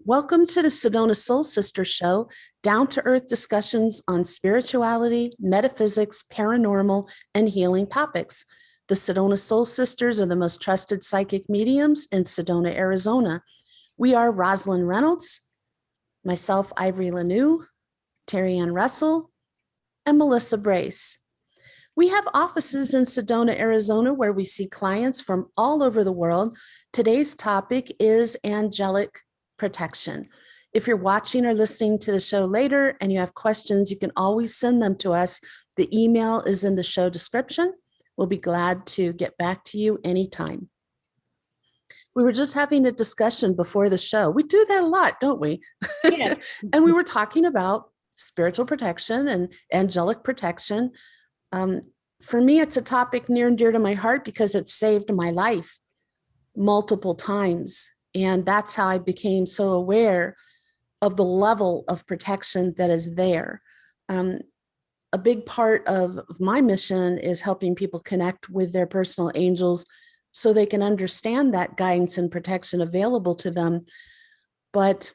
Welcome to the Sedona Soul Sisters show, down-to-earth discussions on spirituality, metaphysics, paranormal, and healing topics. The Sedona Soul Sisters are the most trusted psychic mediums in Sedona, Arizona. We are Rosalind Reynolds, myself, Ivory Lanou, Terri-ann Russell, and Melissa Brace. We have offices in Sedona, Arizona, where we see clients from all over the world. Today's topic is angelic protection. If you're watching or listening to the show later and you have questions, you can always send them to us. The email is in the show description. We'll be glad to get back to you anytime. We were just having a discussion before the show. We do that a lot, don't we? Yeah. And we were talking about spiritual protection and angelic protection. For me, it's a topic near and dear to my heart because it saved my life multiple times. And that's how I became so aware of the level of protection that is there. A big part of my mission is helping people connect with their personal angels so they can understand that guidance and protection available to them. But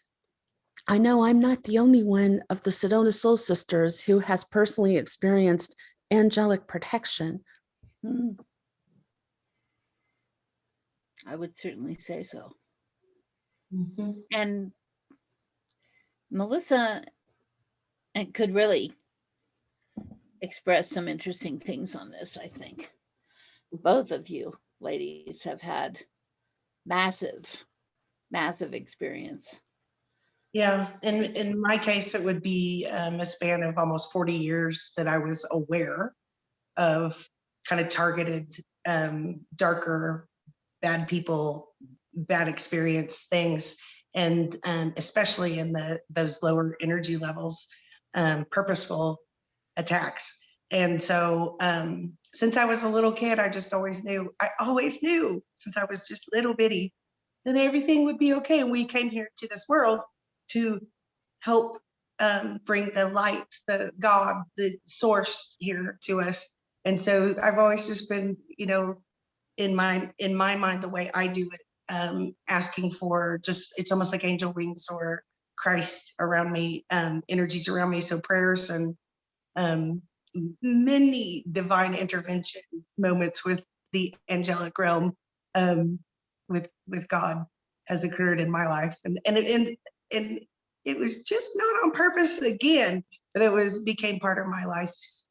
I know I'm not the only one of the Sedona Soul Sisters who has personally experienced angelic protection. I would certainly say so. Mm-hmm. And Melissa could really express some interesting things on this, I think. Both of you ladies have had massive experience. Yeah, in my case, it would be a span of almost 40 years that I was aware of kind of targeted, darker, bad people, bad experience things, and especially in those lower energy levels, purposeful attacks. And so since I was a little kid, I always knew since I was just little bitty that everything would be okay. And we came here to this world to help bring the light, the God, the source here to us. And so I've always just been, in my mind, the way I do it, asking for it's almost like angel wings or Christ around me, energies around me. So prayers and many divine intervention moments with the angelic realm, with God has occurred in my life. And it was just not on purpose again, but became part of my life's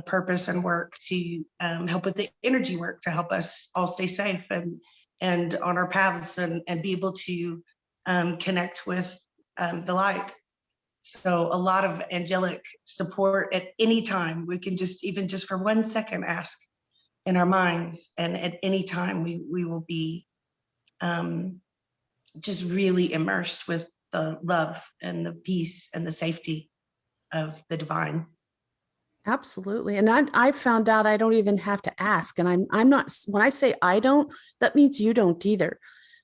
purpose and work to help with the energy work to help us all stay safe and on our paths and be able to connect with the light. So a lot of angelic support at any time. We can even just for 1 second ask in our minds, and at any time we will be just really immersed with the love and the peace and the safety of the divine. Absolutely. And I found out I don't even have to ask. And I'm not, when I say I don't, that means you don't either.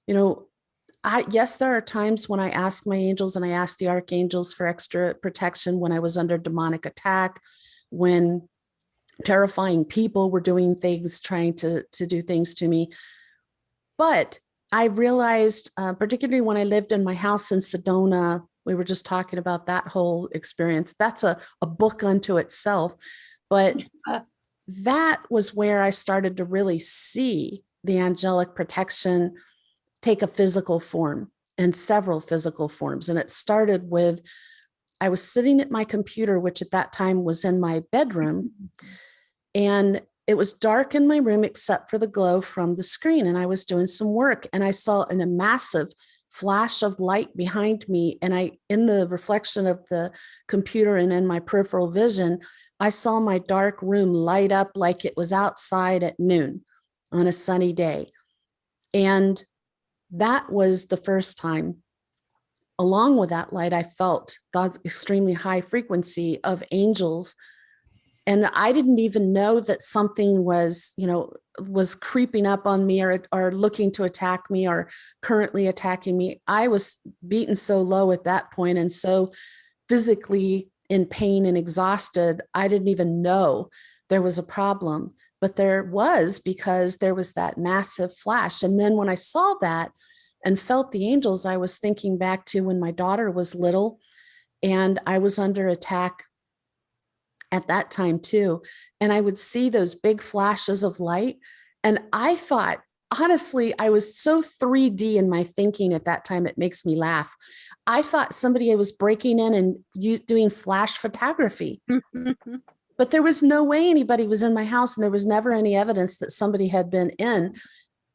Yes, there are times when I ask my angels and I ask the archangels for extra protection when I was under demonic attack, when terrifying people were doing things, trying to do things to me. But I realized, particularly when I lived in my house in Sedona, we were just talking about that whole experience. That's a book unto itself. But that was where I started to really see the angelic protection take a physical form and several physical forms. And it started with, I was sitting at my computer, which at that time was in my bedroom, and it was dark in my room except for the glow from the screen. And I was doing some work and I saw a massive flash of light behind me. And in the reflection of the computer and in my peripheral vision, I saw my dark room light up like it was outside at noon on a sunny day. And that was the first time. Along with that light, I felt God's extremely high frequency of angels. And I didn't even know that something was creeping up on me or looking to attack me or currently attacking me. I was beaten so low at that point and so physically in pain and exhausted, I didn't even know there was a problem. But there was, because there was that massive flash. And then when I saw that, and felt the angels, I was thinking back to when my daughter was little and I was under attack at that time too. And I would see those big flashes of light. And I thought, honestly, I was so 3D in my thinking at that time, it makes me laugh. I thought somebody was breaking in and doing flash photography. But there was no way anybody was in my house, and there was never any evidence that somebody had been in.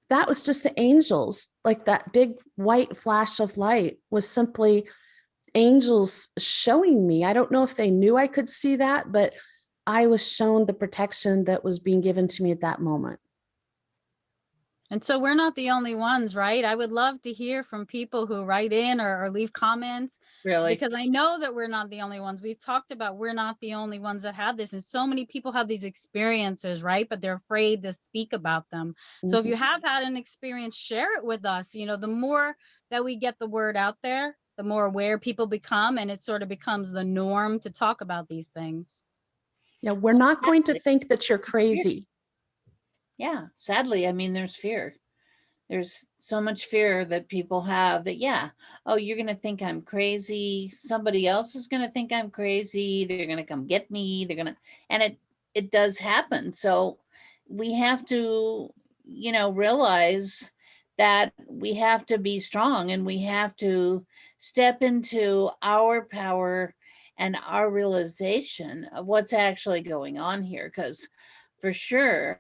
That was just the angels. Like that big white flash of light was simply angels showing me. I don't know if they knew I could see that, but I was shown the protection that was being given to me at that moment. And so we're not the only ones, right? I would love to hear from people who write in or leave comments. Really? Because I know that we're not the only ones. We've talked about we're not the only ones that have this. And so many people have these experiences, right? But they're afraid to speak about them. So if you have had an experience, share it with us. You know, the more that we get the word out there, the more aware people become, and it sort of becomes the norm to talk about these things. Yeah, we're not going to think that you're crazy. Yeah, sadly, I mean, there's fear. There's so much fear that people have that, yeah, oh, you're going to think I'm crazy. Somebody else is going to think I'm crazy. They're going to come get me. They're going to, and it does happen. So we have to, you know, realize that we have to be strong and we have to step into our power and our realization of what's actually going on here. Because for sure,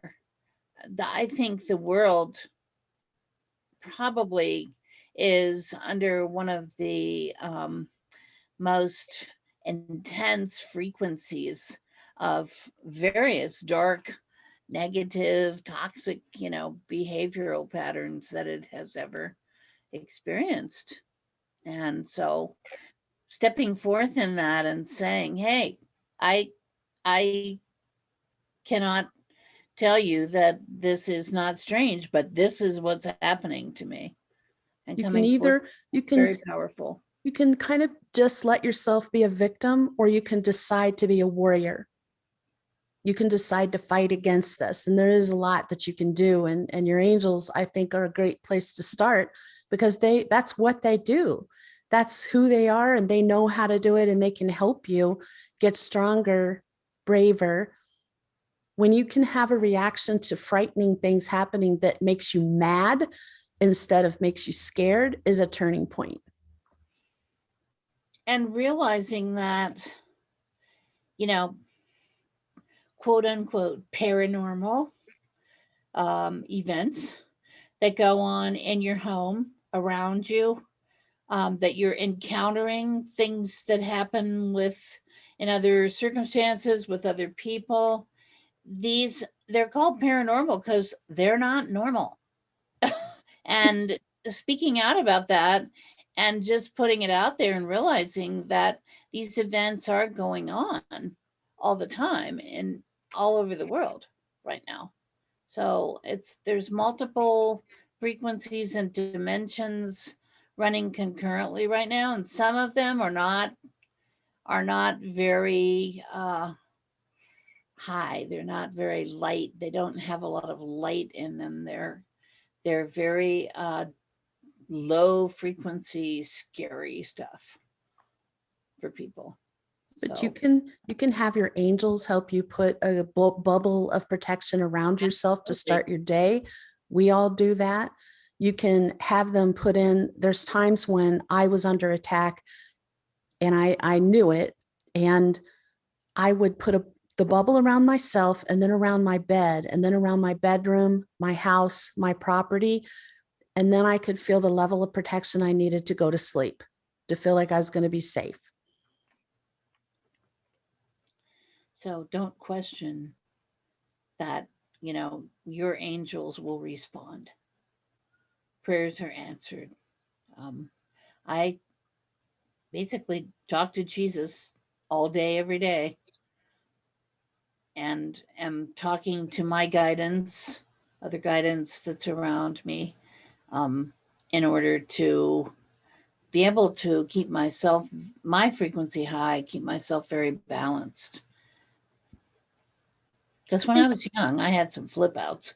I think the world probably is under one of the most intense frequencies of various dark, negative, toxic, you know, behavioral patterns that it has ever experienced. And so stepping forth in that and saying, hey, I cannot tell you that this is not strange, but this is what's happening to me. And You can coming forth, very powerful. You can kind of just let yourself be a victim, or you can decide to be a warrior. You can decide to fight against this. And there is a lot that you can do. And your angels, I think, are a great place to start, because that's what they do. That's who they are, and they know how to do it, and they can help you get stronger, braver. When you can have a reaction to frightening things happening that makes you mad instead of makes you scared, is a turning point. And realizing that, you know, quote unquote, paranormal events that go on in your home around you, that you're encountering things that happen in other circumstances with other people. They're called paranormal because they're not normal. And speaking out about that and just putting it out there and realizing that these events are going on all the time and all over the world right now. So there's multiple frequencies and dimensions running concurrently right now, and some of them are not very high. They're not very light. They don't have a lot of light in them. They're very low frequency, scary stuff for people. But So you can have your angels help you put a bubble of protection around yourself to start your day. We all do that. You can have them put in. There's times when I was under attack and I knew it, and I would put the bubble around myself, and then around my bed, and then around my bedroom, my house, my property. And then I could feel the level of protection I needed to go to sleep, to feel like I was going to be safe. So don't question that, you know, your angels will respond. Prayers are answered. I basically talk to Jesus all day, every day, and am talking to my guidance, other guidance that's around me, in order to be able to keep my frequency high, keep myself very balanced. Because when I was young, I had some flip outs.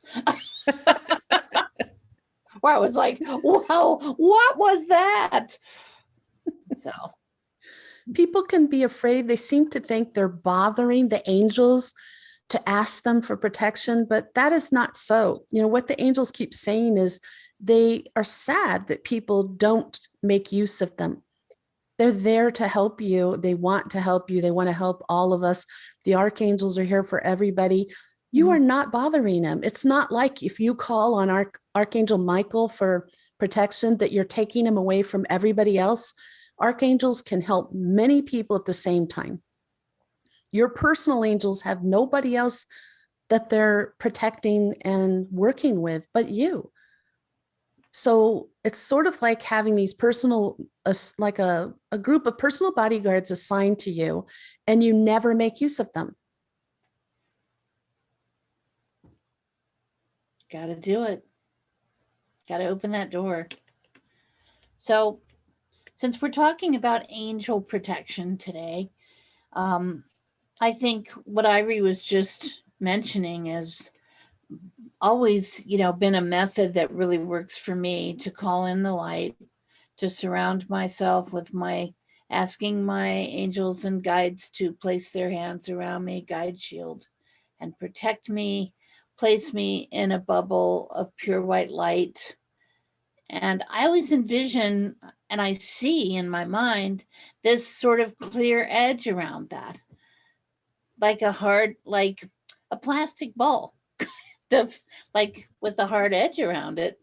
where I was like, whoa, what was that? So People can be afraid. They seem to think they're bothering the angels to ask them for protection, but that is not so. You know, what the angels keep saying is they are sad that people don't make use of them. They're there to help you. They want to help you. They want to help all of us. The archangels are here for everybody. You are not bothering them. It's not like if you call on Archangel Michael for protection that you're taking him away from everybody else. Archangels can help many people at the same time. Your personal angels have nobody else that they're protecting and working with but you. So it's sort of like having these personal, like a group of personal bodyguards assigned to you, and you never make use of them. got to do it. Got to open that door. So, since we're talking about angel protection today, I think what Ivory was just mentioning is always, been a method that really works for me to call in the light, to surround myself with asking my angels and guides to place their hands around me, guide shield, and protect me, place me in a bubble of pure white light. And I always envision and I see in my mind this sort of clear edge around that, like a plastic ball, like with a hard edge around it.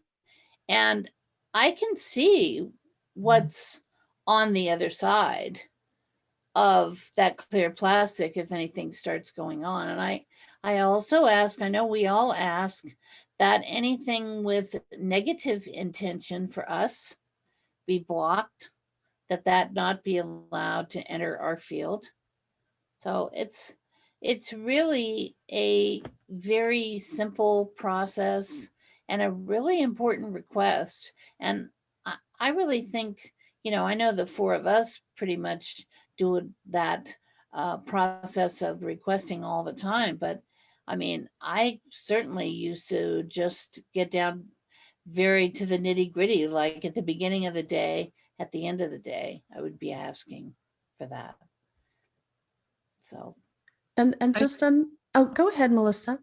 And I can see what's on the other side of that clear plastic if anything starts going on. And I also ask, I know we all ask, that anything with negative intention for us be blocked, that not be allowed to enter our field. So it's really a very simple process and a really important request. And I really think, I know the four of us pretty much do that process of requesting all the time. But I mean, I certainly used to just get down very to the nitty gritty, like at the beginning of the day, at the end of the day, I would be asking for that. So And just on, oh, go ahead, Melissa.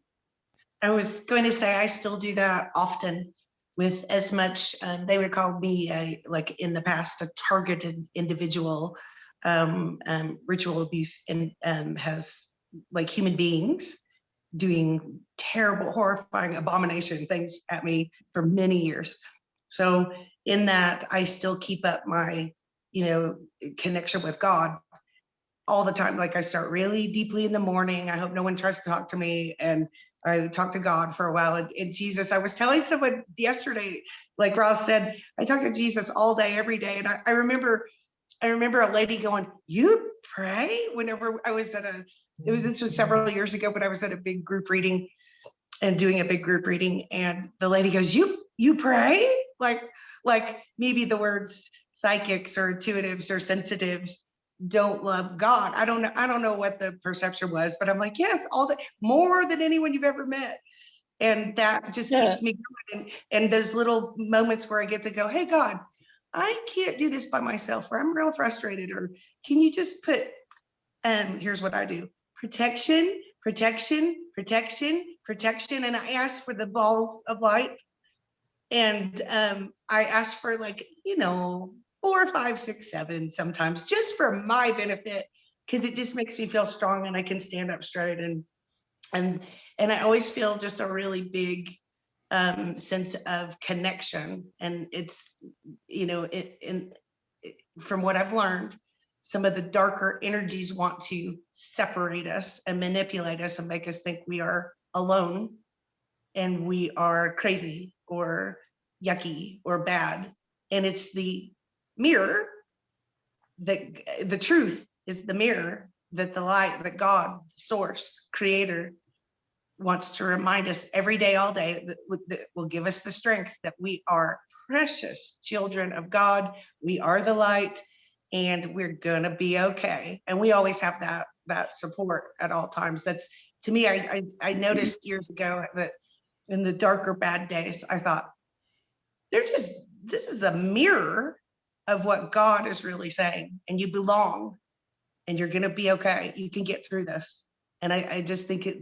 I was going to say I still do that often with as much, they would call me like in the past, a targeted individual. Ritual abuse and has like human beings doing terrible, horrifying, abomination things at me for many years. So in that, I still keep up my, connection with God all the time. Like I start really deeply in the morning. I hope no one tries to talk to me. And I talk to God for a while. And Jesus, I was telling someone yesterday, like Ross said, I talk to Jesus all day, every day. And I remember a lady going, "You pray?" Whenever I was this was several years ago, but I was at a big group reading and doing a big group reading. And the lady goes, you pray? Like maybe the words psychics or intuitives or sensitives don't love God. I don't know what the perception was, but I'm like, yes, all day, more than anyone you've ever met. And that just keeps me going. And those little moments where I get to go, hey, God, I can't do this by myself, or I'm real frustrated, or can you just put, here's what I do: protection, protection, protection, protection. And I ask for the balls of light. And I ask for 4, 5, 6, 7 sometimes, just for my benefit, because it just makes me feel strong and I can stand up straight. And I always feel just a really big sense of connection. And it's, from what I've learned, some of the darker energies want to separate us and manipulate us and make us think we are alone and we are crazy or yucky or bad. And it's the mirror, the truth is the mirror that the light, that God, source, creator, wants to remind us every day, all day, that will give us the strength that we are precious children of God. We are the light, and we're gonna be okay. And we always have that support at all times. That's, to me, I noticed years ago that in the darker bad days, I thought, this is a mirror of what God is really saying, and you belong, and you're going to be okay. You can get through this. And I just think it's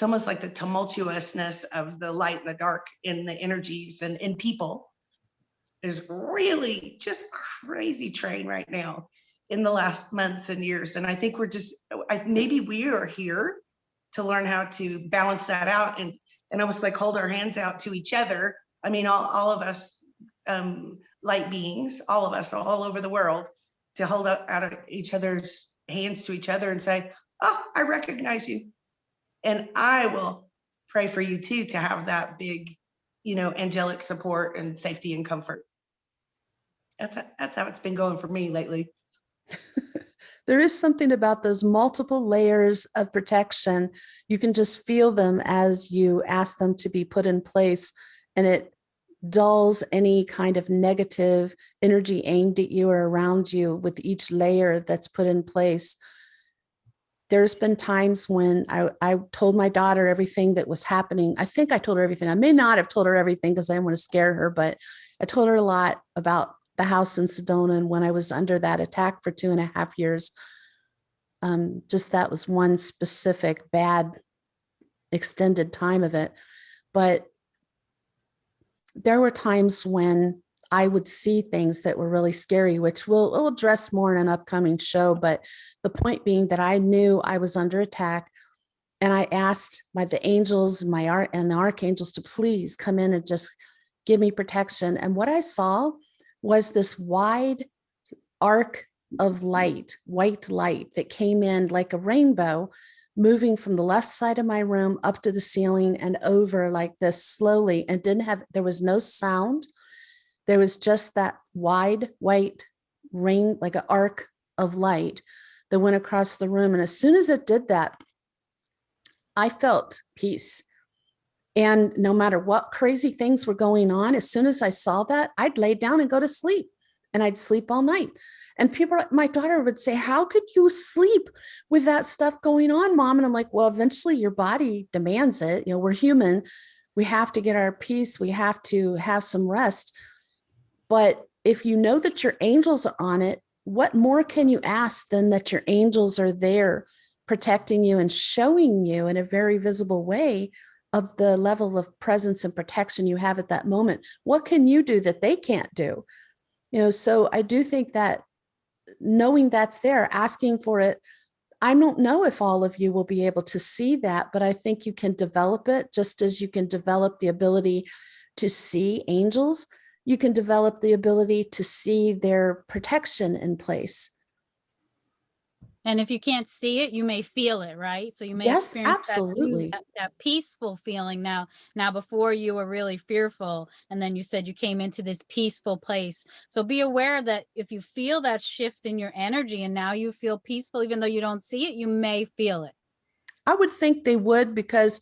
almost like the tumultuousness of the light and the dark in the energies and in people is really just crazy train right now in the last months and years. And I think maybe we are here to learn how to balance that out and almost like hold our hands out to each other. I mean, all of us light beings, all of us all over the world, to hold out of each other's hands to each other and say, oh, I recognize you. And I will pray for you too, to have that big, angelic support and safety and comfort. That's how it's been going for me lately. There is something about those multiple layers of protection. You can just feel them as you ask them to be put in place, and it dulls any kind of negative energy aimed at you or around you with each layer that's put in place. There's been times when I told my daughter everything that was happening. I think I told her everything. I may not have told her everything because I didn't want to scare her, but I told her a lot about the house in Sedona and when I was under that attack for 2.5 years. Just that was one specific bad extended time of it. But there were times when I would see things that were really scary, which we'll address more in an upcoming show. But the point being that I knew I was under attack, and I asked the angels and the archangels to please come in and just give me protection. And what I saw was this wide arc of light, white light that came in like a rainbow, moving from the left side of my room up to the ceiling and over like this slowly, and there was no sound. There was just that wide white rain, like an arc of light that went across the room. And as soon as it did that, I felt peace. And no matter what crazy things were going on, as soon as I saw that, I'd lay down and go to sleep, and I'd sleep all night. And my daughter would say, how could you sleep with that stuff going on, Mom? And I'm like, well, eventually your body demands it. We're human. We have to get our peace. We have to have some rest. But if you know that your angels are on it, what more can you ask than that your angels are there protecting you and showing you in a very visible way of the level of presence and protection you have at that moment? What can you do that they can't do? So I do think that knowing that's there, asking for it, I don't know if all of you will be able to see that, but I think you can develop it just as you can develop the ability to see angels. You can develop the ability to see their protection in place. And if you can't see it, you may feel it, right? So you may Yes, experience absolutely. that peaceful feeling now. Now, before you were really fearful, and then you said you came into this peaceful place. So be aware that if you feel that shift in your energy and now you feel peaceful, even though you don't see it, you may feel it. I would think they would, because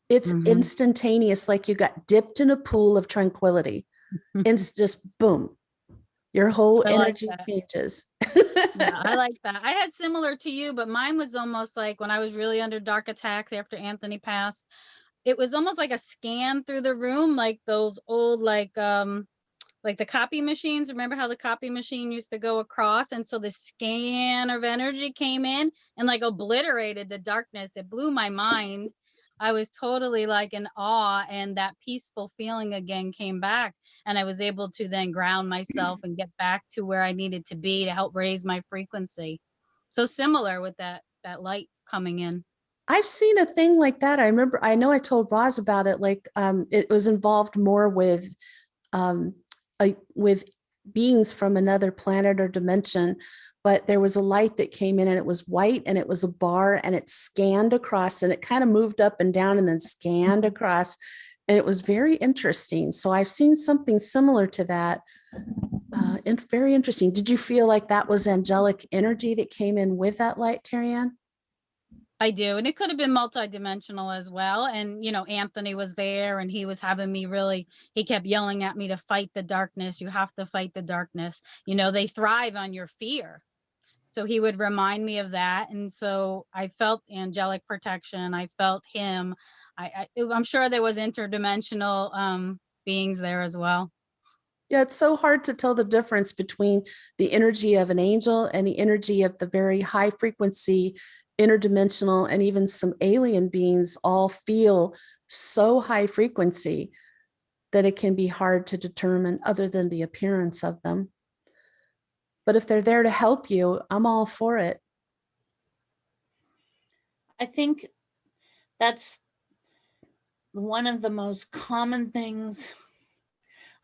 it's instantaneous, like you got dipped in a pool of tranquility. It's just boom. Your whole energy changes. Yeah, I like that. I had similar to you, but mine was almost like when I was really under dark attacks after Anthony passed. It was almost like a scan through the room, like those old, like the copy machines. Remember how the copy machine used to go across? And so the scan of energy came in and like obliterated the darkness. It blew my mind. I was totally like in awe, and that peaceful feeling again came back, and I was able to then ground myself and get back to where I needed to be to help raise my frequency. So similar with that light coming in. I've seen a thing like that. I know I told Roz about it. Like it was involved more with beings from another planet or dimension, but there was a light that came in and it was white and it was a bar and it scanned across and it kind of moved up and down and then scanned across, and it was very interesting. So I've seen something similar to that. And very interesting. Did you feel like that was angelic energy that came in with that light, Terri-ann? I do. And it could have been multidimensional as well. And, Anthony was there and he was having me he kept yelling at me to fight the darkness. You have to fight the darkness. They thrive on your fear. So he would remind me of that. And so I felt angelic protection. I felt him. I'm sure there was interdimensional beings there as well. Yeah, it's so hard to tell the difference between the energy of an angel and the energy of the very high frequency, interdimensional, and even some alien beings all feel so high frequency that it can be hard to determine other than the appearance of them. But if they're there to help you, I'm all for it. I think that's one of the most common things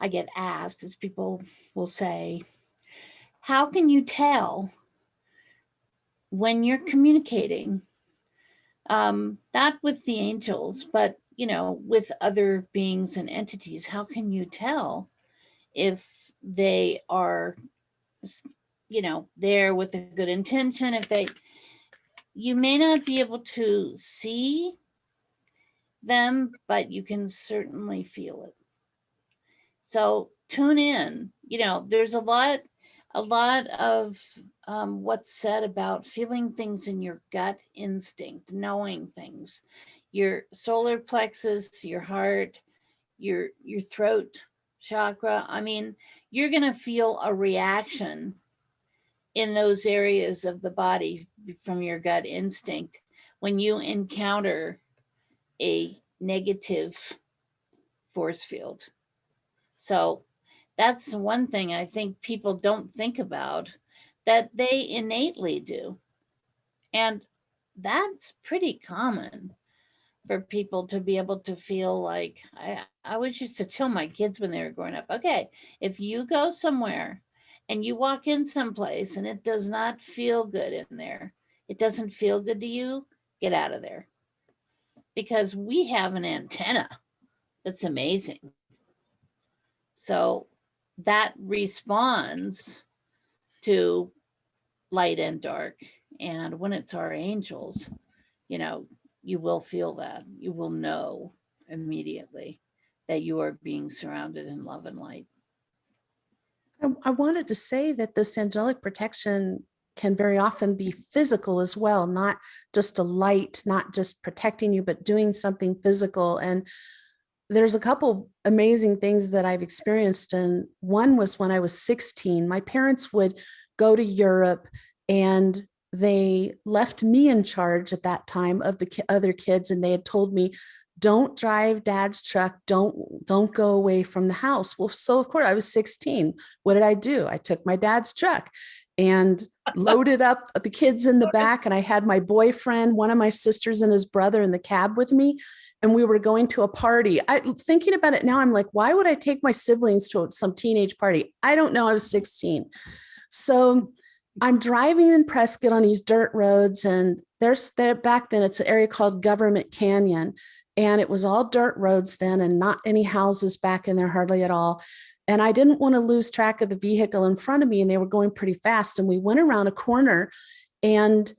I get asked is people will say, how can you tell when you're communicating, not with the angels, but, you know, with other beings and entities? How can you tell if they are, you know, there with a good intention? You may not be able to see them, but you can certainly feel it. So tune in. You know, there's a lot of what's said about feeling things in your gut instinct, knowing things, your solar plexus, your heart, your throat chakra. I mean, you're going to feel a reaction in those areas of the body from your gut instinct when you encounter a negative force field. So that's one thing I think people don't think about that they innately do. And that's pretty common for people to be able to feel like I was used to tell my kids when they were growing up, okay, if you go somewhere and you walk in someplace and it does not feel good in there, it doesn't feel good to you, get out of there. Because we have an antenna that's amazing. So that responds to light and dark. And when it's our angels, you know, you will feel that. You will know immediately that you are being surrounded in love and light. I wanted to say that this angelic protection can very often be physical as well, not just a light, not just protecting you, but doing something physical. And there's a couple amazing things that I've experienced. And one was when I was 16, my parents would go to Europe and they left me in charge at that time of the other kids. And they had told me, don't drive dad's truck. Don't go away from the house. Well, so of course I was 16. What did I do? I took my dad's truck and loaded up the kids in the back. And I had my boyfriend, one of my sisters and his brother in the cab with me. And we were going to a party. Thinking about it now, I'm like, why would I take my siblings to some teenage party? I don't know. I was 16. So I'm driving in Prescott on these dirt roads, and there's there back then it's an area called Government Canyon. And it was all dirt roads then and not any houses back in there hardly at all. And I didn't want to lose track of the vehicle in front of me, and they were going pretty fast. And we went around a corner and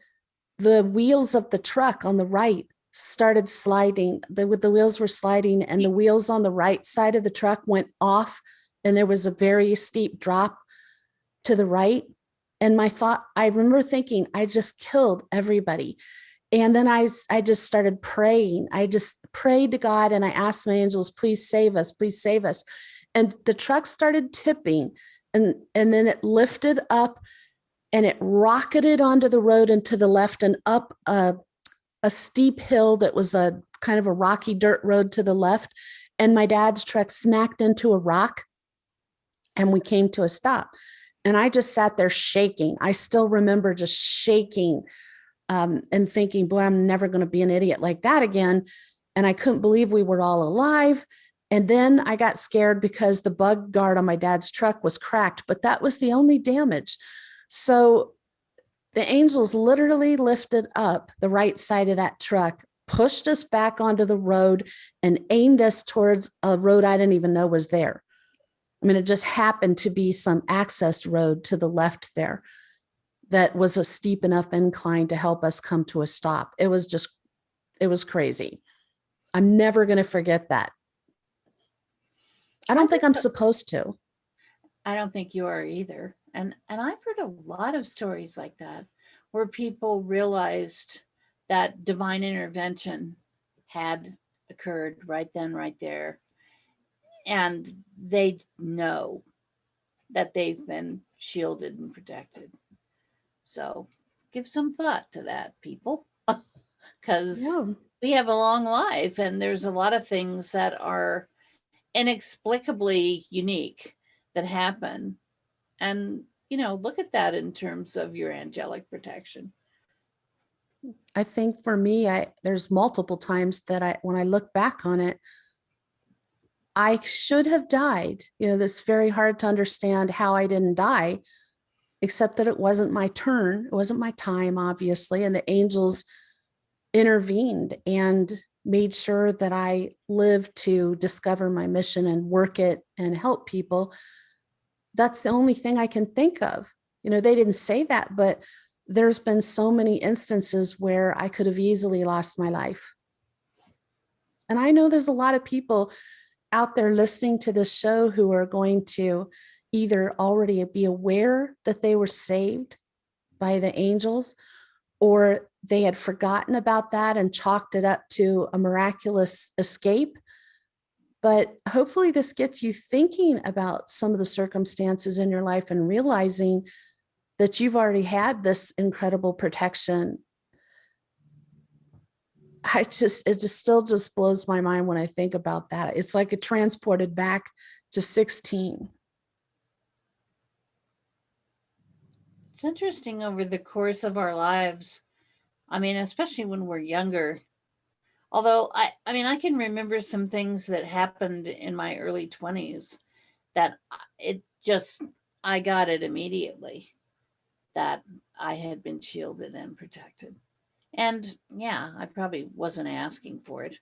the wheels of the truck on the right started sliding. The wheels were sliding and the wheels on the right side of the truck went off, and there was a very steep drop to the right. And I remember thinking, I just killed everybody. And then I just started praying. I just prayed to God and I asked my angels, please save us, please save us. And the truck started tipping, and then it lifted up and it rocketed onto the road and to the left and up a steep hill that was a kind of a rocky dirt road to the left. And my dad's truck smacked into a rock and we came to a stop. And I just sat there shaking. I still remember just shaking and thinking, boy, I'm never going to be an idiot like that again. And I couldn't believe we were all alive. And then I got scared because the bug guard on my dad's truck was cracked, but that was the only damage. So the angels literally lifted up the right side of that truck, pushed us back onto the road, and aimed us towards a road I didn't even know was there. I mean, it just happened to be some access road to the left there that was a steep enough incline to help us come to a stop. It was crazy. I'm never going to forget that. I don't think I'm supposed to. I don't think you are either. And I've heard a lot of stories like that where people realized that divine intervention had occurred right then, right there. And they know that they've been shielded and protected. So give some thought to that, people, because Yeah. we have a long life and there's a lot of things that are inexplicably unique that happen. And, look at that in terms of your angelic protection. I think for me, there's multiple times that when I look back on it, I should have died. That's very hard to understand how I didn't die, except that it wasn't my turn. It wasn't my time, obviously. And the angels intervened and made sure that I lived to discover my mission and work it and help people. That's the only thing I can think of. They didn't say that, but there's been so many instances where I could have easily lost my life. And I know there's a lot of people out there listening to this show who are going to either already be aware that they were saved by the angels, or they had forgotten about that and chalked it up to a miraculous escape. But hopefully this gets you thinking about some of the circumstances in your life and realizing that you've already had this incredible protection. It just still blows my mind when I think about that. It's like it transported back to 16. It's interesting over the course of our lives. I mean, especially when we're younger. Although I can remember some things that happened in my early 20s that I got it immediately that I had been shielded and protected. And yeah, I probably wasn't asking for it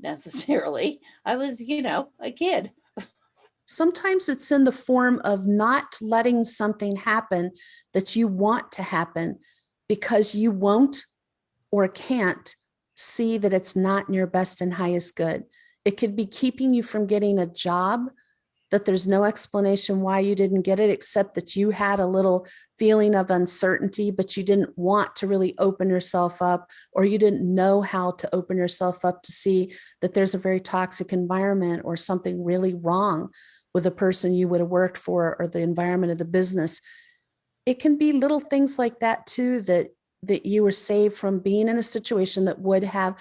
necessarily. I was, a kid. Sometimes it's in the form of not letting something happen that you want to happen because you won't or can't see that it's not in your best and highest good. It could be keeping you from getting a job that there's no explanation why you didn't get it, except that you had a little feeling of uncertainty, but you didn't want to really open yourself up, or you didn't know how to open yourself up to see that there's a very toxic environment or something really wrong with the person you would have worked for or the environment of the business. It can be little things like that too, that you were saved from being in a situation that would have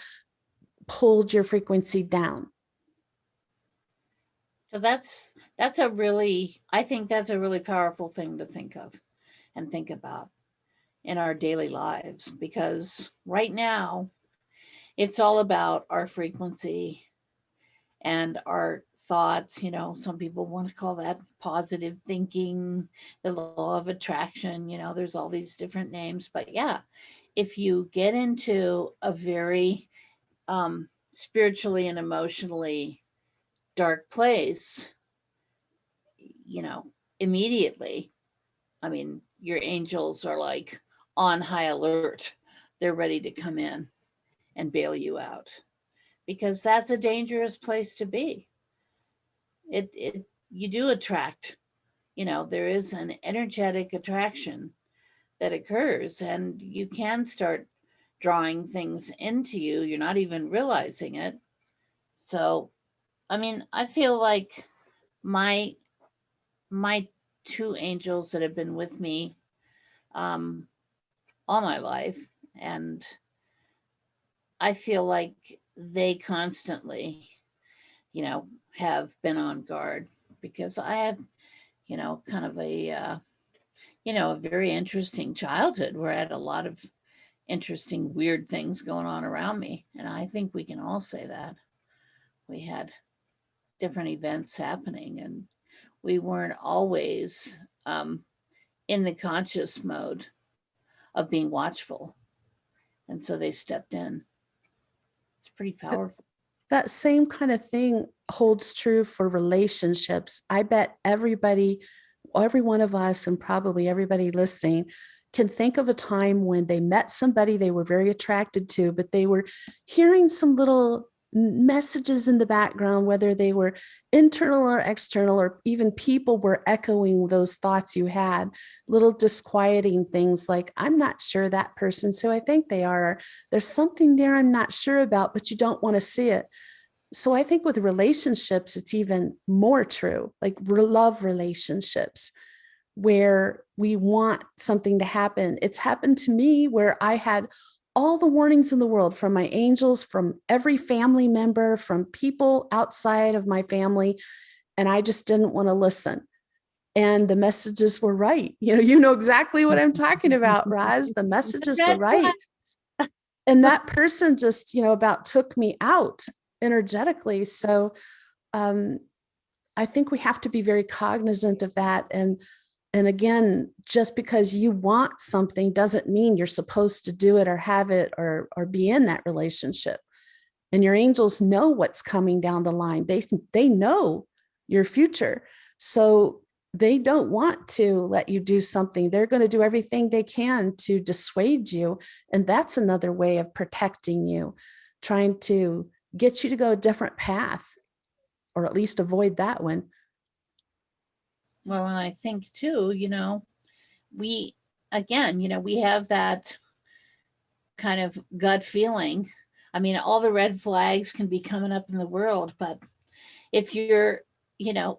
pulled your frequency down. So I think that's a really powerful thing to think of and think about in our daily lives, because right now it's all about our frequency and our thoughts. Some people want to call that positive thinking, the law of attraction. There's all these different names, but yeah, if you get into a very spiritually and emotionally dark place, immediately, your angels are like on high alert. They're ready to come in and bail you out, because that's a dangerous place to be. You do attract, there is an energetic attraction that occurs, and you can start drawing things into you. You're not even realizing it. So, I feel like my two angels that have been with me all my life, and I feel like they constantly, have been on guard, because I have, kind of a very interesting childhood where I had a lot of interesting, weird things going on around me. And I think we can all say that. We had different events happening, and we weren't always in the conscious mode of being watchful. And so they stepped in. It's pretty powerful. That same kind of thing holds true for relationships. I bet every one of us, and probably everybody listening, can think of a time when they met somebody they were very attracted to, but they were hearing some little messages in the background, whether they were internal or external, or even people were echoing those thoughts you had, little disquieting things like, I'm not sure that person's who I think they are. Or, there's something there I'm not sure about, but you don't want to see it. So I think with relationships, it's even more true, like love relationships, where we want something to happen. It's happened to me where I had all the warnings in the world from my angels, from every family member, from people outside of my family, and I just didn't want to listen. And the messages were right. You know exactly what I'm talking about, Roz. The messages were right. And that person just, about took me out energetically. So I think we have to be very cognizant of that. And again, just because you want something doesn't mean you're supposed to do it or have it or be in that relationship. And your angels know what's coming down the line. They know your future. So they don't want to let you do something. They're going to do everything they can to dissuade you. And that's another way of protecting you, trying to get you to go a different path, or at least avoid that one. Well, and I think too, we have that kind of gut feeling. I mean, all the red flags can be coming up in the world, but if you're,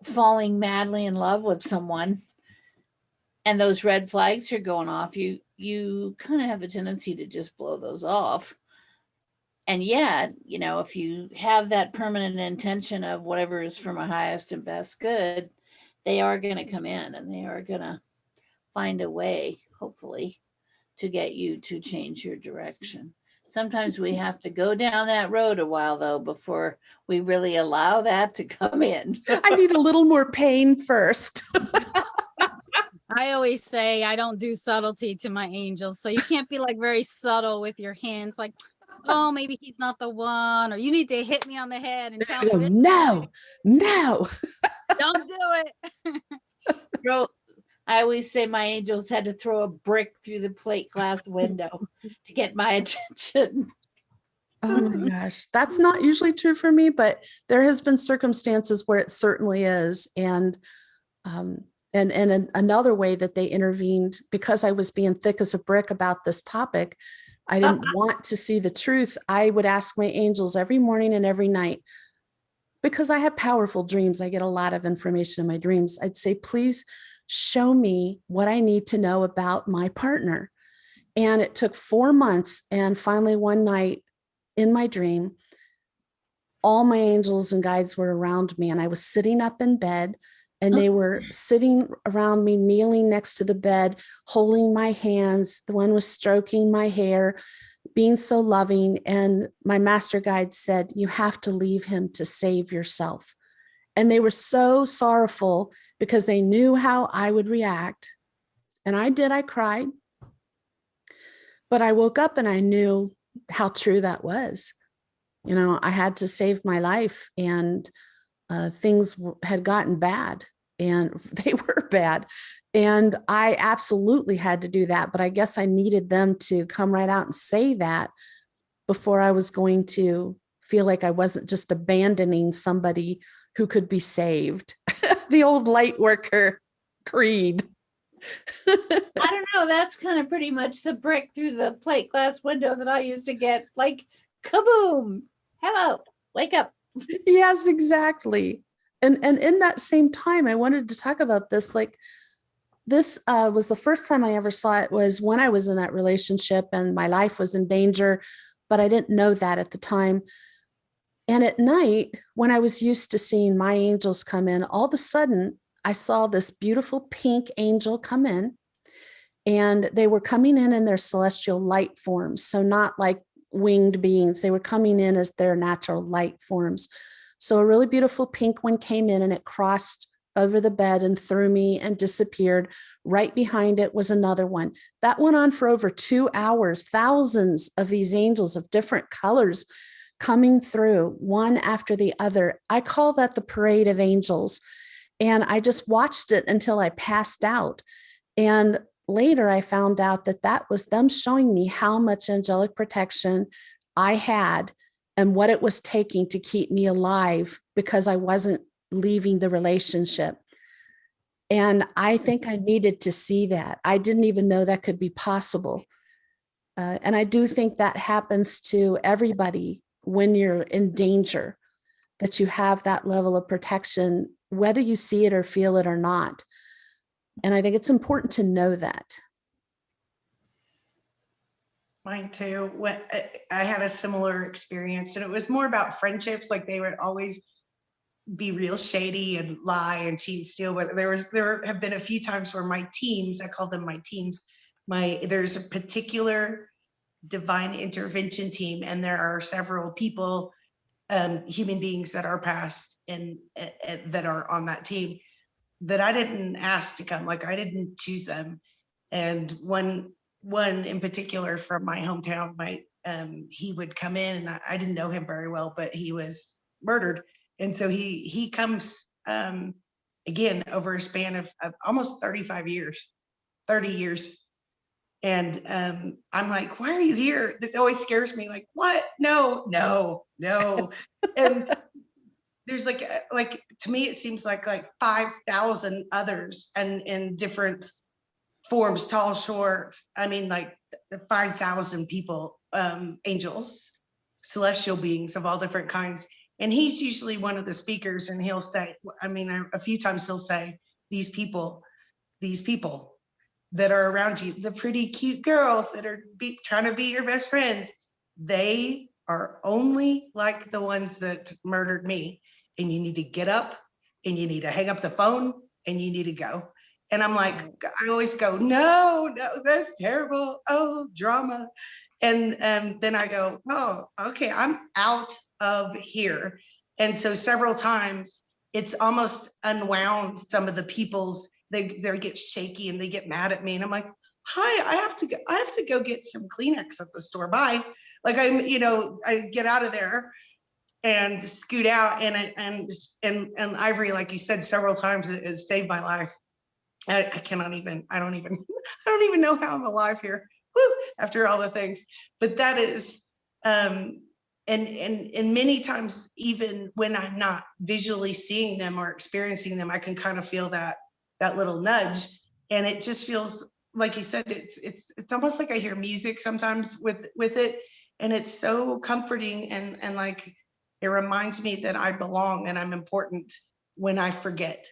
falling madly in love with someone and those red flags are going off, you kind of have a tendency to just blow those off. And yet, if you have that permanent intention of whatever is for my highest and best good, they are going to come in and they are going to find a way, hopefully, to get you to change your direction. Sometimes we have to go down that road a while, though, before we really allow that to come in. I need a little more pain first. I always say I don't do subtlety to my angels. So you can't be like very subtle with your hands, like, oh, maybe he's not the one, or you need to hit me on the head and tell me. No. Don't do it. I always say my angels had to throw a brick through the plate glass window to get my attention. Oh my gosh. That's not usually true for me, but there has been circumstances where it certainly is. And another way that they intervened, because I was being thick as a brick about this topic, I didn't want to see the truth. I would ask my angels every morning and every night, because I have powerful dreams. I get a lot of information in my dreams. I'd say, please show me what I need to know about my partner. And it took 4 months. And finally, one night in my dream, all my angels and guides were around me. And I was sitting up in bed, and they were sitting around me, kneeling next to the bed, holding my hands. The one was stroking my hair, being so loving. And my master guide said, you have to leave him to save yourself. And they were so sorrowful because they knew how I would react. And I did, I cried. But I woke up and I knew how true that was. I had to save my life, and things had gotten bad, and they were bad. And I absolutely had to do that. But I guess I needed them to come right out and say that before I was going to feel like I wasn't just abandoning somebody who could be saved. The old light worker creed. I don't know. That's kind of pretty much the brick through the plate glass window that I used to get, like, kaboom. Hello, wake up. Yes, exactly. And in that same time, I wanted to talk about this. Like, this was the first time I ever saw it, was when I was in that relationship and my life was in danger, but I didn't know that at the time. And at night, when I was used to seeing my angels come in, all of a sudden I saw this beautiful pink angel come in, and they were coming in their celestial light forms. So not like winged beings. They were coming in as their natural light forms. So a really beautiful pink one came in, and it crossed over the bed and through me and disappeared. Right behind it was another one. That went on for over 2 hours. Thousands of these angels of different colors coming through, one after the other. I call that the parade of angels. And I just watched it until I passed out. And later I found out that that was them showing me how much angelic protection I had and what it was taking to keep me alive because I wasn't leaving the relationship. And I think I needed to see that. I didn't even know that could be possible. And I do think that happens to everybody when you're in danger, that you have that level of protection, whether you see it or feel it or not. And I think it's important to know that. Mine too. I had a similar experience, and it was more about friendships. Like they would always be real shady and lie and cheat and steal. But there have been a few times where my teams, I call them my teams, there's a particular divine intervention team, and there are several people, human beings that are past and that are on that team that I didn't ask to come. Like I didn't choose them. And one in particular from my hometown, he would come in, and I didn't know him very well, but he was murdered. And so he comes again over a span of almost 35 years, 30 years. And I'm like, why are you here? This always scares me. Like, what? No. And there's like to me, it seems like 5,000 others, and in different forms, tall, short. I mean, like 5,000 people, angels, celestial beings of all different kinds. And he's usually one of the speakers, and he'll say, I mean, a few times he'll say, these people that are around you, the pretty cute girls that are trying to be your best friends, they are only like the ones that murdered me. And you need to get up, and you need to hang up the phone, and you need to go. And I'm like, I always go, no, that's terrible. Oh, drama. And then I go, oh, okay, I'm out of here. And so several times it's almost unwound some of the people's, they get shaky and they get mad at me. And I'm like, hi, I have to go get some Kleenex at the store. Bye. Like I get out of there and scoot out, and Ivory, like you said several times, it has saved my life. I don't even know how I'm alive here. Woo, after all the things. But that is, and many times, even when I'm not visually seeing them or experiencing them, I can kind of feel that little nudge. And it just feels, like you said, it's almost like I hear music sometimes with it. And it's so comforting, and like, it reminds me that I belong and I'm important when I forget.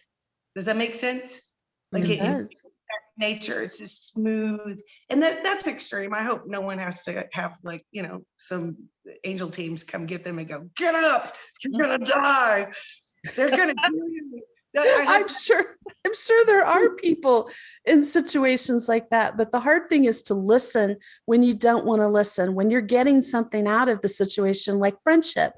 Does that make sense? Like It does. Nature, it's just smooth, and that's extreme. I hope no one has to have some angel teams come get them and go, get up, you're gonna die, they're gonna kill you. I'm sure there are people in situations like that, but the hard thing is to listen when you don't want to listen, when you're getting something out of the situation, like friendship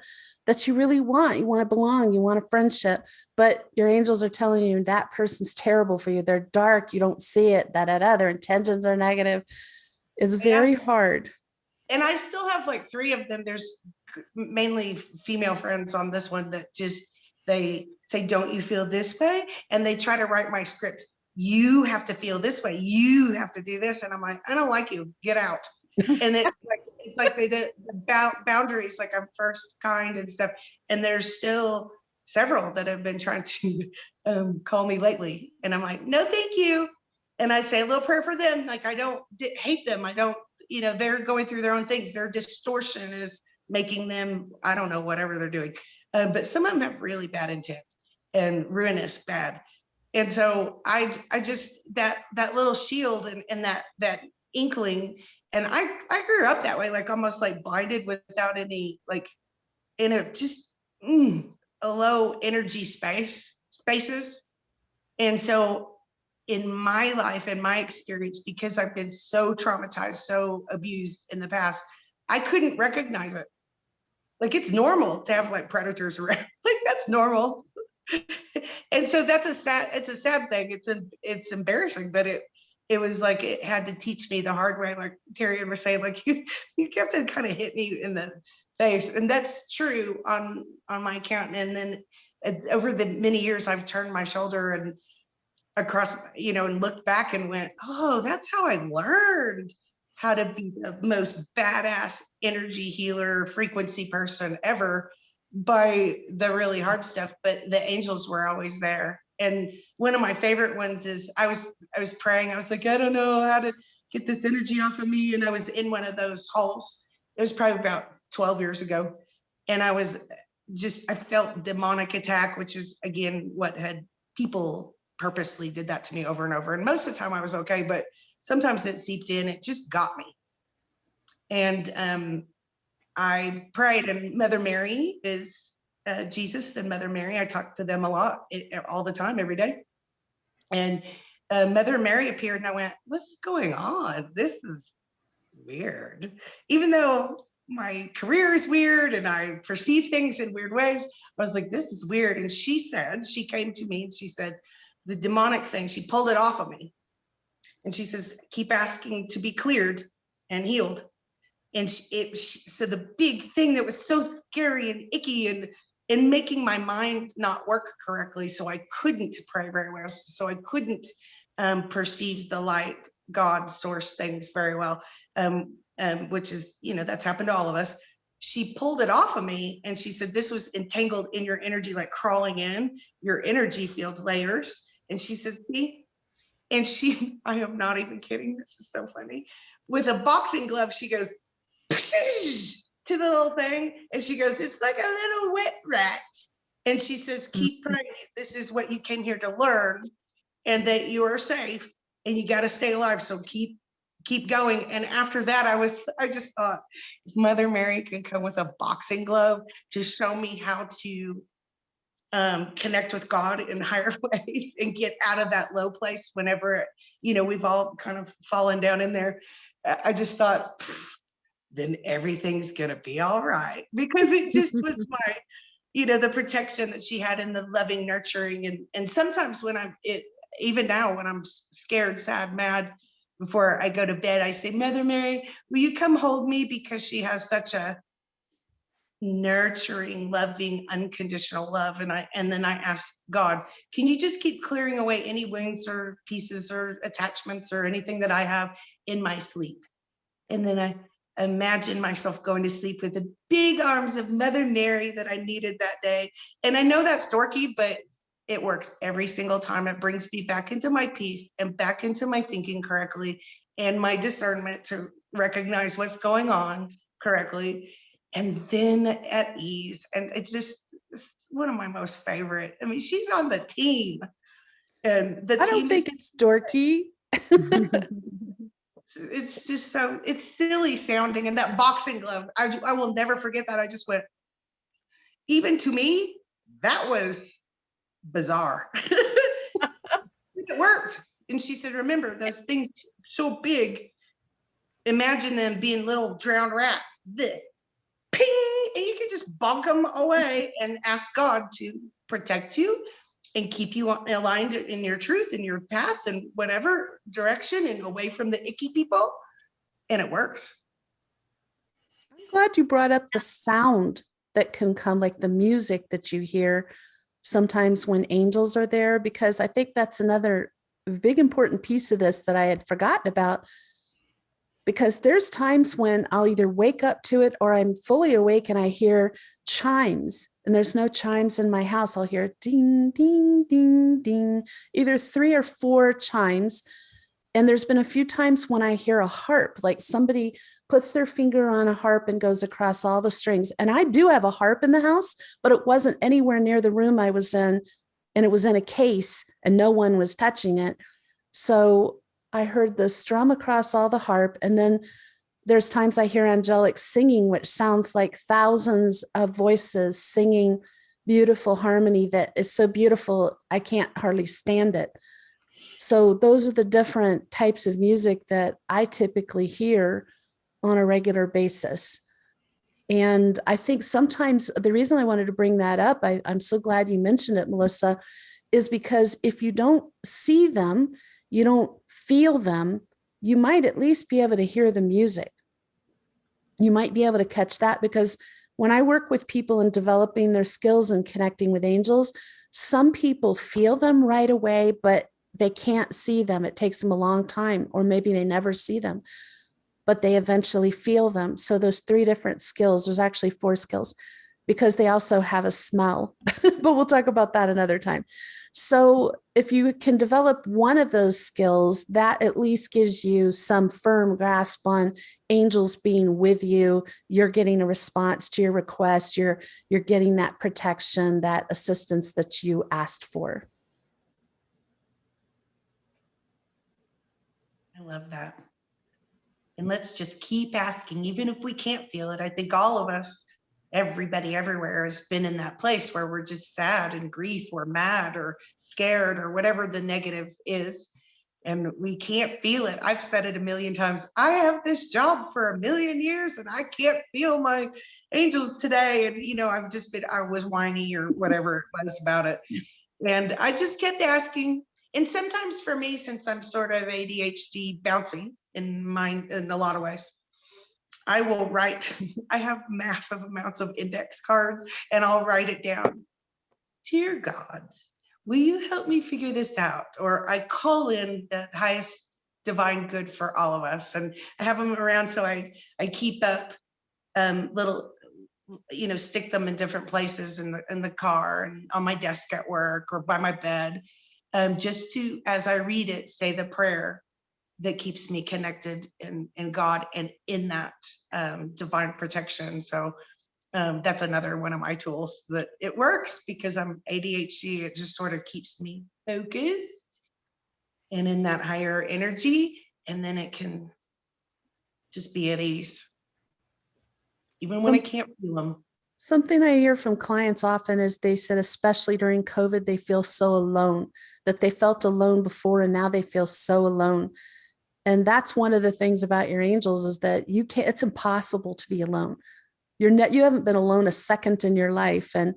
that you really want. You want to belong, you want a friendship, but your angels are telling you that person's terrible for you. They're dark. You don't see it, their intentions are negative. It's very hard. And I still have like 3 of them. There's mainly female friends on this one that just, they say, don't you feel this way? And they try to write my script. You have to feel this way. You have to do this. And I'm like, I don't like you. Get out. And it's like they did boundaries, like I'm first kind and stuff. And there's still several that have been trying to call me lately. And I'm like, no, thank you. And I say a little prayer for them. Like, I don't hate them. I don't, they're going through their own things. Their distortion is making them, I don't know, whatever they're doing. But some of them have really bad intent and ruinous bad. And so I just, that little shield and that inkling. And I grew up that way, like almost like blinded, without any, like, in a just a low energy spaces. And so in my life and my experience, because I've been so traumatized, so abused in the past, I couldn't recognize it. Like, it's normal to have like predators around. Like, that's normal. And so it's a sad thing. It's embarrassing, but it was like, it had to teach me the hard way. Like Terri-ann was saying, like, you have to kind of hit me in the face. And that's true on my account. And then over the many years, I've turned my shoulder and across, and looked back and went, oh, that's how I learned how to be the most badass energy healer frequency person ever by the really hard stuff, but the angels were always there. And one of my favorite ones is I was praying. I was like, I don't know how to get this energy off of me. And I was in one of those halls. It was probably about 12 years ago. And I felt demonic attack, which is again, what had people purposely did that to me over and over. And most of the time I was okay, but sometimes it seeped in, it just got me. And I prayed, and Mother Mary is Jesus, and Mother Mary, I talk to them a lot, all the time, every day. And Mother Mary appeared, and I went, what's going on? This is weird. Even though my career is weird and I perceive things in weird ways, I was like, this is weird. And she came to me and she said, the demonic thing, she pulled it off of me. And she says, keep asking to be cleared and healed. And so the big thing that was so scary and icky and making my mind not work correctly, so I couldn't pray very well, so I couldn't perceive the light, God, source things very well, which is, that's happened to all of us. She pulled it off of me and she said, this was entangled in your energy, like crawling in your energy fields layers. And she said, see, and I am not even kidding, this is so funny. With a boxing glove, she goes, to the little thing, and she goes, it's like a little wet rat. And she says, keep praying. This is what you came here to learn, and that you are safe and you got to stay alive. So keep going. And after that, I just thought, if Mother Mary could come with a boxing glove to show me how to connect with God in higher ways and get out of that low place whenever, we've all kind of fallen down in there. I just thought, then everything's going to be all right, because it just was my, the protection that she had and the loving, nurturing. And sometimes even now when I'm scared, sad, mad, before I go to bed, I say, Mother Mary, will you come hold me? Because she has such a nurturing, loving, unconditional love. And then I ask God, can you just keep clearing away any wounds or pieces or attachments or anything that I have in my sleep? And then I imagine myself going to sleep with the big arms of Mother Mary that I needed that day. And I know that's dorky, but it works every single time. It brings me back into my peace and back into my thinking correctly and my discernment to recognize what's going on correctly, and then at ease. And it's one of my most favorite. I mean, she's on the team, and the I team don't think it's dorky. it's just it's silly sounding. And that boxing glove, I will never forget that. I just went, even to me, that was bizarre. It worked. And she said, remember, those things so big, imagine them being little drowned rats. The ping, and you can just bonk them away and ask God to protect you and keep you aligned in your truth and your path and whatever direction and away from the icky people. And it works. I'm glad you brought up the sound that can come, like the music that you hear sometimes when angels are there, because I think that's another big important piece of this that I had forgotten about. Because there's times when I'll either wake up to it or I'm fully awake and I hear chimes, and there's no chimes in my house. I'll hear ding, ding, ding, ding, either 3 or 4 chimes. And there's been a few times when I hear a harp, like somebody puts their finger on a harp and goes across all the strings. And I do have a harp in the house, but it wasn't anywhere near the room I was in, and it was in a case and no one was touching it. So I heard the strum across all the harp. And then there's times I hear angelic singing, which sounds like thousands of voices singing beautiful harmony that is so beautiful, I can't hardly stand it. So those are the different types of music that I typically hear on a regular basis. And I think sometimes the reason I wanted to bring that up, I'm so glad you mentioned it, Melissa, is because if you don't see them, you don't feel them, you might at least be able to hear the music. You might be able to catch that, because when I work with people in developing their skills and connecting with angels, some people feel them right away, but they can't see them. It takes them a long time, or maybe they never see them. but they eventually feel them. So those 3 different skills, there's actually 4 skills, because they also have a smell, but we'll talk about that another time. So if you can develop one of those skills, that at least gives you some firm grasp on angels being with you. You're getting a response to your request. You're getting that protection, that assistance that you asked for. I love that. And let's just keep asking, even if we can't feel it. I think all of us, everybody everywhere has been in that place where we're just sad and grief or mad or scared or whatever the negative is. And we can't feel it. I've said it a million times. I have this job for a million years and I can't feel my angels today. And, you know, I was whiny or whatever it was about it. And I just kept asking. And sometimes for me, since I'm sort of ADHD bouncy in a lot of ways, I will write, I have massive amounts of index cards and I'll write it down. Dear God, will you help me figure this out? Or I call in the highest divine good for all of us. And I have them around. So I keep up little, you know, stick them in different places in the car and on my desk at work or by my bed. Just to, as I read it, say the prayer that keeps me connected in God and in that divine protection. So that's another one of my tools that it works because I'm ADHD. It just sort of keeps me focused and in that higher energy. And then it can just be at ease, even when I can't feel them. Something I hear from clients often is they said, especially during COVID, they feel so alone, that they felt alone before and now they feel so alone. And that's one of the things about your angels is that it's impossible to be alone. You haven't been alone a second in your life. And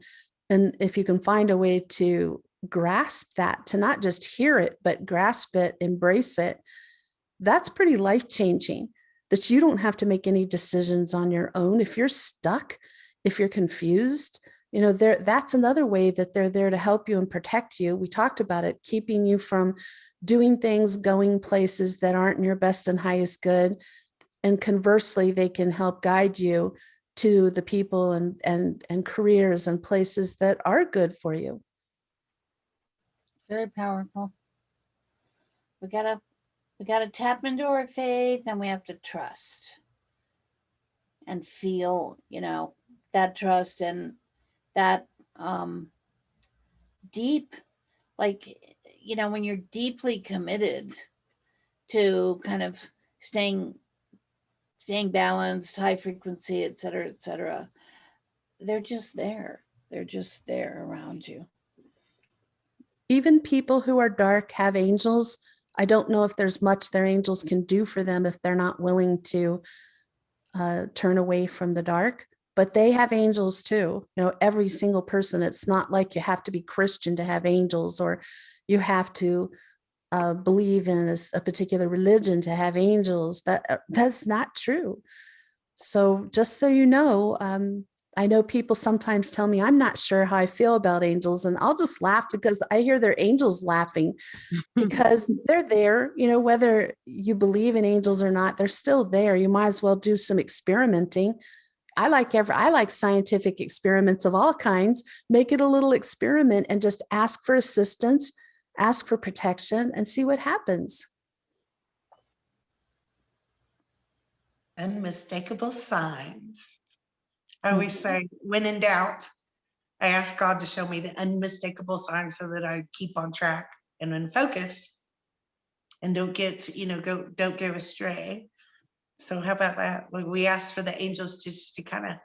if you can find a way to grasp that, to not just hear it, but grasp it, embrace it, that's pretty life-changing, that you don't have to make any decisions on your own. If you're stuck, if you're confused, you know, that's another way that they're there to help you and protect you. We talked about it, keeping you from doing things, going places that aren't in your best and highest good. And conversely, they can help guide you to the people and careers and places that are good for you. Very powerful. We gotta tap into our faith, and we have to trust and feel, you know, that trust and that deep, like, you know, when you're deeply committed to kind of staying balanced, high frequency, et cetera, they're just there. They're just there around you. Even people who are dark have angels. I don't know if there's much their angels can do for them if they're not willing to turn away from the dark, but they have angels too. You know, every single person. It's not like you have to be Christian to have angels, or you have to believe in a particular religion to have angels. That's not true. So just so you know, I know people sometimes tell me, I'm not sure how I feel about angels, and I'll just laugh because I hear their angels laughing because they're there, you know, whether you believe in angels or not, they're still there. You might as well do some experimenting. I like scientific experiments of all kinds. Make it a little experiment and just ask for assistance, ask for protection, and see what happens. Unmistakable signs. I always say, when in doubt, I ask God to show me the unmistakable signs so that I keep on track and in focus and don't get, you know, don't go astray. So how about that? We ask for the angels to kind of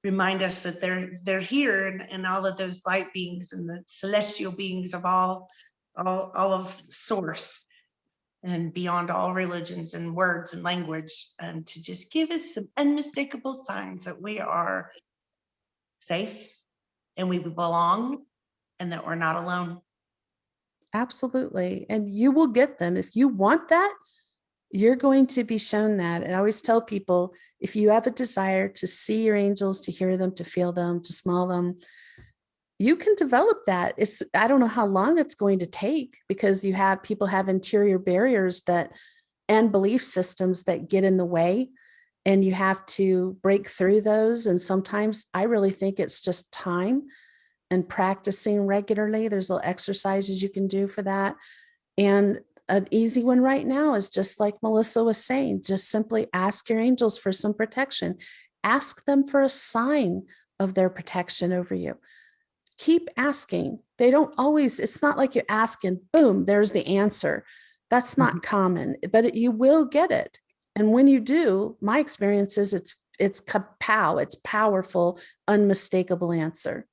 remind us that they're here, and all of those light beings and the celestial beings of all of source and beyond all religions and words and language, and to just give us some unmistakable signs that we are safe and we belong and that we're not alone. Absolutely. And you will get them. If you want that, you're going to be shown that. And I always tell people, if you have a desire to see your angels, to hear them, to feel them, to smell them, you can develop that. I don't know how long it's going to take, because people have interior barriers that and belief systems that get in the way. And you have to break through those. And sometimes I really think it's just time and practicing regularly. There's little exercises you can do for that. And an easy one right now is just like Melissa was saying, just simply ask your angels for some protection. Ask them for a sign of their protection over you. Keep asking. They don't always, it's not like you ask and boom, there's the answer. That's not common, but you will get it. And when you do, my experience is it's kapow, it's powerful, unmistakable answer.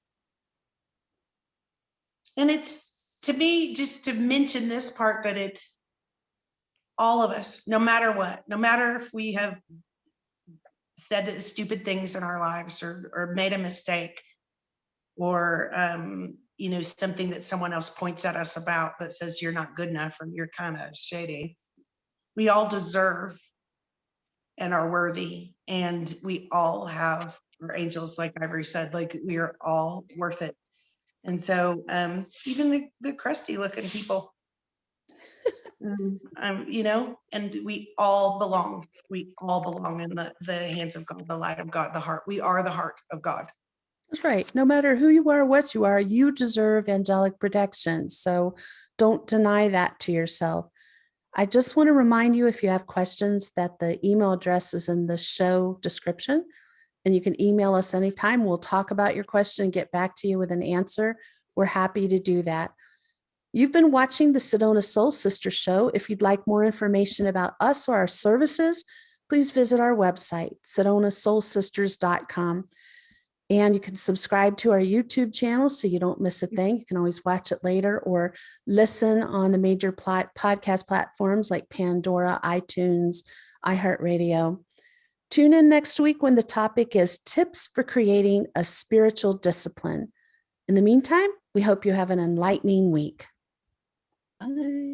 And it's, to me, just to mention this part, that it's all of us, no matter what, no matter if we have said stupid things in our lives or made a mistake, or something that someone else points at us about that says you're not good enough or you're kind of shady. We all deserve and are worthy, and we all have our angels, like Ivory said, like we are all worth it. And so even the crusty looking people, and we all belong in the hands of God, the light of God, the heart. We are the heart of God. That's right. No matter who you are, what you are, you deserve angelic protection. So don't deny that to yourself. I just want to remind you, if you have questions, that the email address is in the show description, and you can email us anytime. We'll talk about your question and get back to you with an answer. We're happy to do that. You've been watching the Sedona Soul Sisters show. If you'd like more information about us or our services, please visit our website, sedonasoulsisters.com. And you can subscribe to our YouTube channel so you don't miss a thing. You can always watch it later or listen on the major podcast platforms like Pandora, iTunes, iHeartRadio. Tune in next week when the topic is tips for creating a spiritual discipline. In the meantime, we hope you have an enlightening week. Bye.